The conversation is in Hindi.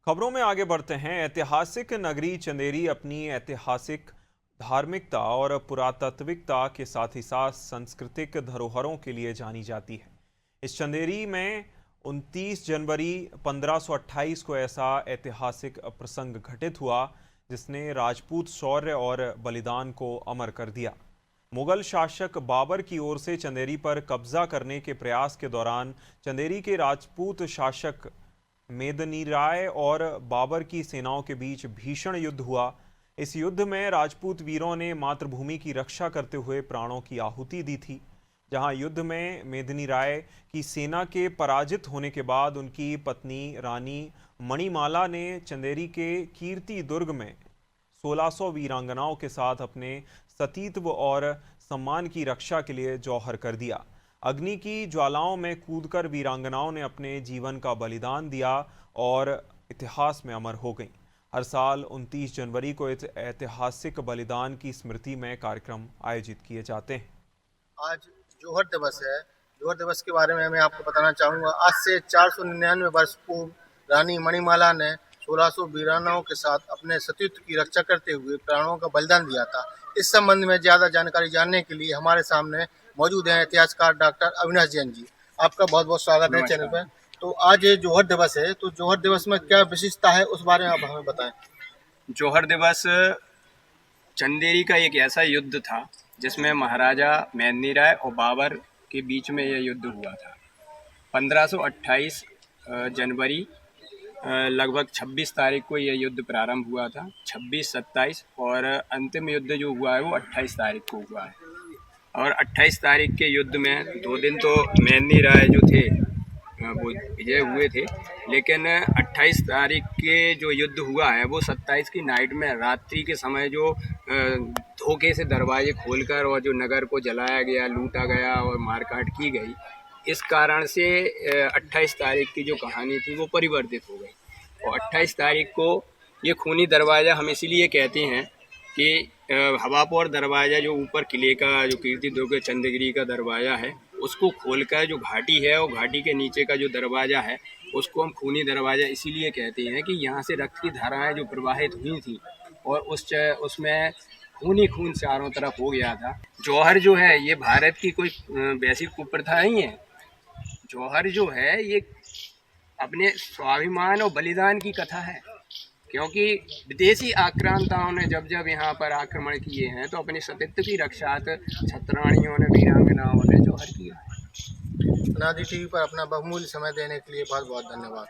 खबरों में आगे बढ़ते हैं। ऐतिहासिक नगरी चंदेरी अपनी ऐतिहासिक, धार्मिकता और पुरातात्विकता के साथ ही साथ सांस्कृतिक धरोहरों के लिए जानी जाती है। इस चंदेरी में 29 जनवरी 1528 को ऐसा ऐतिहासिक प्रसंग घटित हुआ जिसने राजपूत शौर्य और बलिदान को अमर कर दिया। मुगल शासक बाबर की ओर से चंदेरी पर कब्जा करने के प्रयास के दौरान चंदेरी के राजपूत शासक मेदनी राय और बाबर की सेनाओं के बीच भीषण युद्ध हुआ। इस युद्ध में राजपूत वीरों ने मातृभूमि की रक्षा करते हुए प्राणों की आहुति दी थी। जहां युद्ध में मेदनी राय की सेना के पराजित होने के बाद उनकी पत्नी रानी मणिमाला ने चंदेरी के कीर्ति दुर्ग में 1600 वीरांगनाओं के साथ अपने सतीत्व और सम्मान की रक्षा के लिए जौहर कर दिया। अग्नि की ज्वालाओं में कूदकर वीरांगनाओं ने अपने जीवन का बलिदान दिया और इतिहास में अमर हो गईं। हर साल 29 जनवरी को इस ऐतिहासिक बलिदान की स्मृति में कार्यक्रम आयोजित किए जाते हैं। आज जौहर दिवस है। जौहर दिवस के बारे में मैं आपको बताना चाहूँगा। आज से 499 वर्ष पूर्व रानी मणिमाला ने 1600 वीरांगनाओं के साथ अपने सतीत्व की रक्षा करते हुए प्राणों का बलिदान दिया था। इस संबंध में ज़्यादा जानकारी जानने के लिए हमारे सामने मौजूद हैं इतिहासकार डॉक्टर अविनाश जैन जी। आपका बहुत बहुत स्वागत है चैनल पर। तो आज ये जौहर दिवस है, तो जौहर दिवस में क्या विशेषता है उस बारे में आप हमें बताएं। जौहर दिवस चंदेरी का एक ऐसा युद्ध था जिसमें महाराजा मेदनी राय और बाबर के बीच में यह युद्ध हुआ था। 1528 जनवरी लगभग 26 तारीख को यह युद्ध प्रारंभ हुआ था। 26, 27 और अंतिम युद्ध जो हुआ है वो 28 तारीख को हुआ है। और 28 तारीख के युद्ध में 2 दिन तो मेदनी राय जो थे वो विजय हुए थे, लेकिन 28 तारीख के जो युद्ध हुआ है वो 27 की नाइट में रात्रि के समय जो धोखे से दरवाजे खोलकर और जो नगर को जलाया गया, लूटा गया और मारकाट की गई, इस कारण से 28 तारीख की जो कहानी थी वो परिवर्तित हो गई। और 28 तारीख को ये खूनी दरवाज़ा हम इसीलिए कहते हैं कि हवापुर दरवाज़ा जो ऊपर किले का जो कीर्ति दुर्ग चंदेरी का दरवाज़ा है उसको खोलकर जो घाटी है और घाटी के नीचे का जो दरवाज़ा है उसको हम खूनी दरवाज़ा इसीलिए कहते हैं कि यहाँ से रक्त की धाराएं जो प्रवाहित हुई थी और उसमें खून चारों तरफ हो गया था। जौहर जो है ये भारत की कोई वैसी कुप्रथा नहीं है। जौहर जो है ये अपने स्वाभिमान और बलिदान की कथा है, क्योंकि विदेशी आक्रांताओं ने जब जब यहाँ पर आक्रमण किए हैं तो अपने सतीत्व की रक्षा छत्राणियों ने, वीरांगनाओं ने जौहर किया है। अनादि टीवी पर अपना बहुमूल्य समय देने के लिए बहुत बहुत धन्यवाद।